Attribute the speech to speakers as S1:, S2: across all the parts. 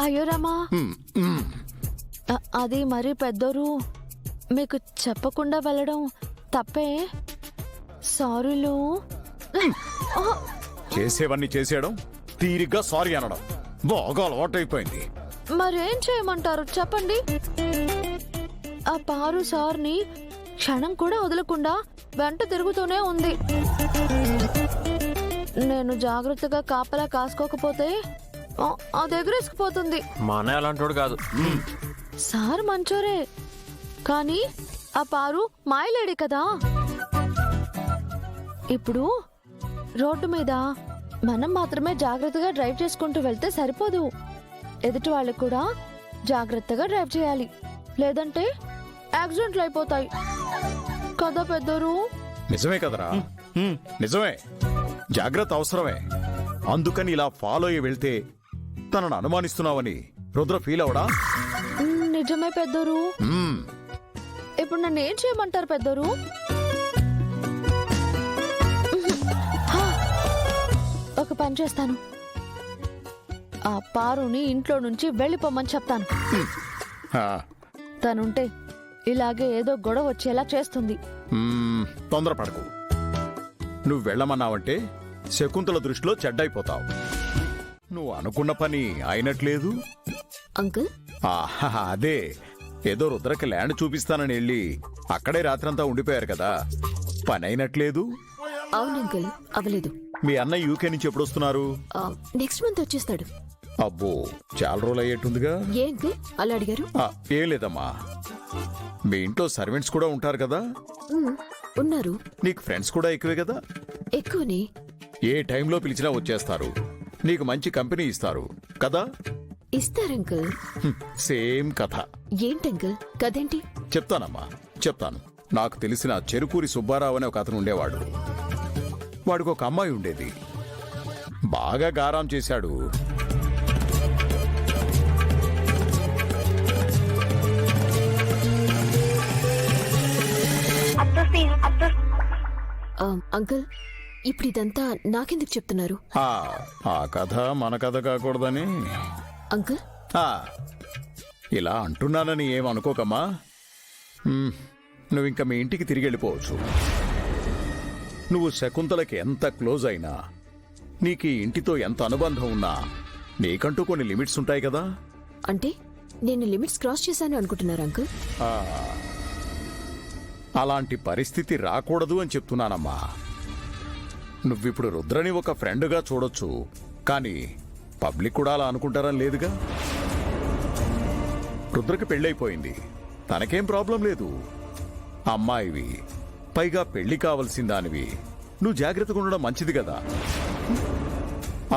S1: అయ్యో రామా, అది మరి పెద్దోరు మీకు చెప్పకుండా వెళ్ళడం తప్పే. సారీలు.
S2: చేసేవన్నీ చేసేయడం, తీరిగ్గా సారీ అనడం బాగా అలవాటైపోయింది.
S1: మరేం చేయమంటారు చెప్పండి. ఆ పారు సార్ని క్షణం కూడా వదలకుండా వెంట తిరుగుతూనే ఉంది. నేను జాగ్రత్తగా కాపలా కాసుకోకపోతే అది ఎగరేసుకుపోతుంది.
S3: మా అన్నయ్య అలాంటోడు కాదు.
S1: సార్ మంచోరే, కానీ ఆ పారు మాయలేడి కదా. ఇప్పుడు రోడ్డు మీద మనం మాత్రమే జాగ్రత్తగా డ్రైవ్ చేసుకుంటూ వెళ్తే సరిపోదు. ఎదుటి వాళ్ళకు కూడా జాగ్రత్తగా డ్రైవ్ చేయాలి, లేదంటే యాక్సిడెంట్లు అయిపోతాయి కదా పెద్దరు.
S2: నిజమే కదరా, నిజమే. జాగ్రత్త అవసరమే. అందుకని ఇలా ఫాలో అయ్యి వెళ్తే తనను అనుమానిస్తున్నావని రుద్ర ఫీల్ అవడా?
S1: నిజమే పెద్దరు. ఇప్పుడు నన్ను ఏం చేయమంటారు పెద్దరు? ఒక పని చేస్తాను, ఆ పారుని ఇంట్లో నుంచి వెళ్ళిపోమని చెప్తాను. తనుంటే ఇలాగే ఏదో గొడవ వచ్చేలా చేస్తుంది.
S2: తొందరపడకు. నువ్వు వెళ్ళమన్నావంటే శకుంతల దృష్టిలో చెడ్డైపోతావు. నువ్వు అనుకున్న పని అయినట్లేదు.
S1: అంకుల్,
S2: అదే ఏదో రుద్రకి ల్యాండ్ చూపిస్తానని వెళ్ళి అక్కడే రాత్రంతా ఉండిపోయారు కదా, పని అయినట్లేదు.
S4: అవును అంకుల్, అవలేదు.
S2: మీ అన్న యూకే నుంచి ఎప్పుడు వస్తున్నారు?
S4: నెక్స్ట్ మంత్ వచ్చేస్తాడు.
S2: అబ్బో, చాలా రోజులు అయ్యేట్టుందిగా.
S4: ఏ అంకుల్ అలా అడిగారు?
S2: ఏం లేదమ్మా, మీ ఇంట్లో సర్వెంట్స్ కూడా ఉంటారు కదా.
S4: ఉన్నారు.
S2: నీకు ఫ్రెండ్స్ కూడా ఎక్కువే కదా.
S4: ఎక్కువనే.
S2: ఏ టైంలో పిలిచినా వచ్చేస్తారు, నీకు మంచి కంపెనీ ఇస్తారు కదా.
S4: ఇస్తారంకుల్.
S2: సేమ్ కథ.
S4: ఏంటంకుల్ కదేంటి?
S2: చెప్తానమ్మా, చెప్తాను. నాకు తెలిసిన చెరుకూరి సుబ్బారావు అనే ఒక అతను ఉండేవాడు. వాడికి ఒక అమ్మాయి ఉండేది, బాగా గారాం చేశాడు.
S4: అంకుల్, ఇప్పుడు ఇదంతా నాకెందుకు చెప్తున్నారు?
S2: ఆ కథ మన కథ కాకూడదని.
S4: అంకుల్,
S2: ఇలా అంటున్నానని ఏమనుకోకమ్మా. నువ్వింక మీ ఇంటికి తిరిగి వెళ్ళిపోవచ్చు. నువ్వు శకుంతలకి ఎంత క్లోజ్ అయినా, నీకు ఈ ఇంటితో ఎంత అనుబంధం ఉన్నా, నీకంటూ కొన్ని లిమిట్స్ ఉంటాయి కదా.
S4: అంటే నేను లిమిట్స్ క్రాస్ చేశాను అనుకుంటున్నారు అంకుల్?
S2: అలాంటి పరిస్థితి రాకూడదు అని చెప్తున్నానమ్మా. నువ్విప్పుడు రుద్రని ఒక ఫ్రెండ్గా చూడొచ్చు, కానీ పబ్లిక్ కూడా అలా అనుకుంటారని లేదుగా. రుద్రకి పెళ్ళైపోయింది, తనకేం ప్రాబ్లం లేదు. అమ్మాయివి, పైగా పెళ్లి కావలసిన దానివి, నువ్వు జాగ్రత్తగా ఉండడం మంచిది కదా.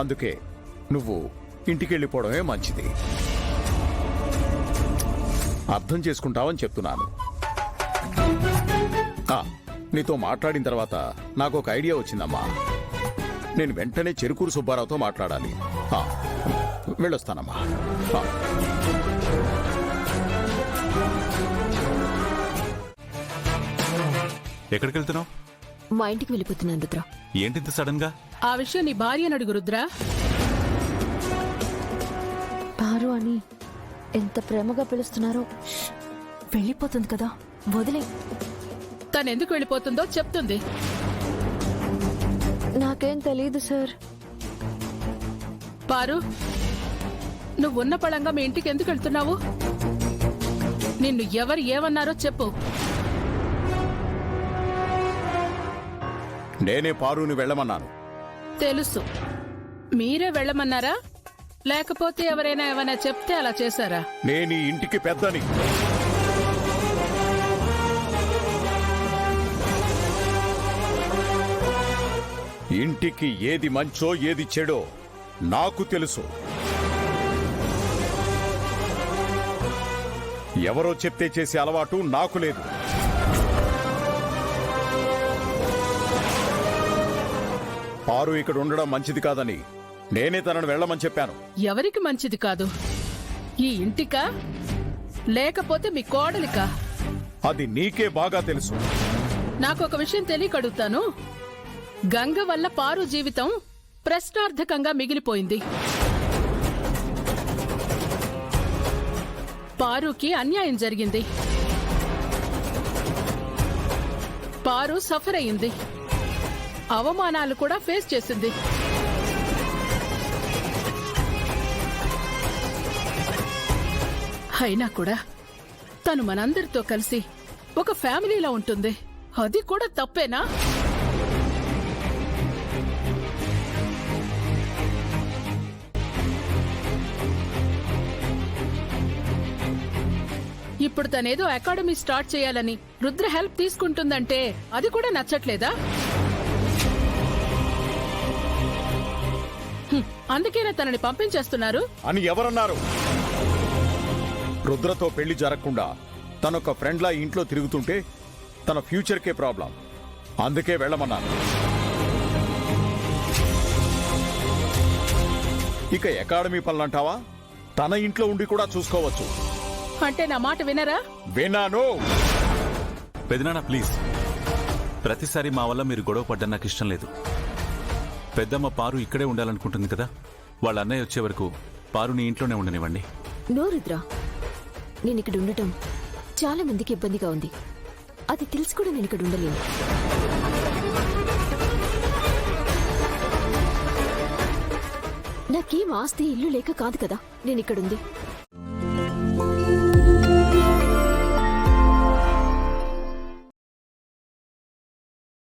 S2: అందుకే నువ్వు ఇంటికెళ్ళిపోవడమే మంచిది. అర్థం చేసుకుంటావని చెప్తున్నాను. నీతో మాట్లాడిన తర్వాత నాకు ఒక ఐడియా వచ్చిందమ్మా. నేను వెంటనే చెరుకూరు సుబ్బారావుతో మాట్లాడాలి. వెళ్ళొస్తానమ్మా.
S5: ఎక్కడికి వెళ్తున్నావు?
S4: మా ఇంటికి వెళ్ళిపోతున్నాను రుద్ర.
S5: ఏంటింత సడన్ గా?
S6: ఆ విషయం నీ భార్యను అడుగు రుద్ర.
S1: పారు అని ఎంత ప్రేమగా పిలుస్తున్నారో.
S4: వెళ్ళిపోతుంది కదా, వదిలే.
S6: తనెందుకు వెళ్ళిపోతుందో చెప్తుంది.
S1: నాకేం తెలీదు సార్.
S6: పారు, నువ్వున్న పళంగా మీ ఇంటికి ఎందుకు వెళ్తున్నావు? నిన్ను ఎవరు ఏమన్నారో చెప్పు.
S2: నేనే పారుని వెళ్ళమన్నాను.
S6: తెలుసు. మీరే వెళ్ళమన్నారా, లేకపోతే ఎవరైనా ఏమైనా చెప్తే అలా చేశారా?
S2: నేను ఈ ఇంటికి పెద్దని. ఇంటికి ఏది మంచో ఏది చెడో నాకు తెలుసు. ఎవరో చెప్తే చేసే అలవాటు నాకు లేదు. పారు ఇక్కడ ఉండడం మంచిది కాదని నేనే తనను వెళ్ళమని చెప్పాను.
S6: ఎవరికి మంచిది కాదు? ఈ ఇంటికా లేకపోతే మీ కోడలికా?
S2: అది నీకే బాగా తెలుసు.
S6: నాకు ఒక విషయం తెలియకడుగుతాను. గంగ వల్ల పారు జీవితం ప్రశ్నార్థకంగా మిగిలిపోయింది. పారుకి అన్యాయం జరిగింది. పారు సఫర్ అయింది. అవమానాలు కూడా ఫేస్ చేసింది. అయినా కూడా తను మనందరితో కలిసి ఒక ఫ్యామిలీలా ఉంటుంది. అది కూడా తప్పేనా? ఇప్పుడు తనేదో అకాడమీ స్టార్ట్ చేయాలని రుద్ర హెల్ప్ తీసుకుంటుందంటే అది కూడా నచ్చట్లేదా? అందుకేనా తనని పంపించేస్తున్నారు
S2: అని ఎవరన్నారు? రుద్రతో పెళ్లి జరగకుండా తనొక ఫ్రెండ్లా ఇంట్లో తిరుగుతుంటే తన ఫ్యూచర్కే ప్రాబ్లం. అందుకే వెళ్ళమన్నాను. ఇక అకాడమీ పనులంటావా? తన ఇంట్లో ఉండి కూడా చూసుకోవచ్చు.
S6: అంటే నా మాట వినరా?
S2: విన్నాను.
S5: పెదనాన్న ప్లీజ్, ప్రతిసారి మా వల్ల మీరు గొడవ పడ్డా నాకు ఇష్టం లేదు. పెద్దమ్మ పారు ఇక్కడే ఉండాలనుకుంటుంది కదా, వాళ్ళ అన్నయ్య వచ్చే వరకు పారుని ఇంట్లోనే ఉండనివ్వండి.
S4: నో రుద్ర, నేను ఇక్కడ ఉండటం చాలా మందికి ఇబ్బందిగా ఉంది. అది తెలిసి కూడా నేను ఇక్కడ ఉండలేను. నాకేం ఆస్తి ఇల్లు లేక కాదు కదా నేను ఇక్కడుంది.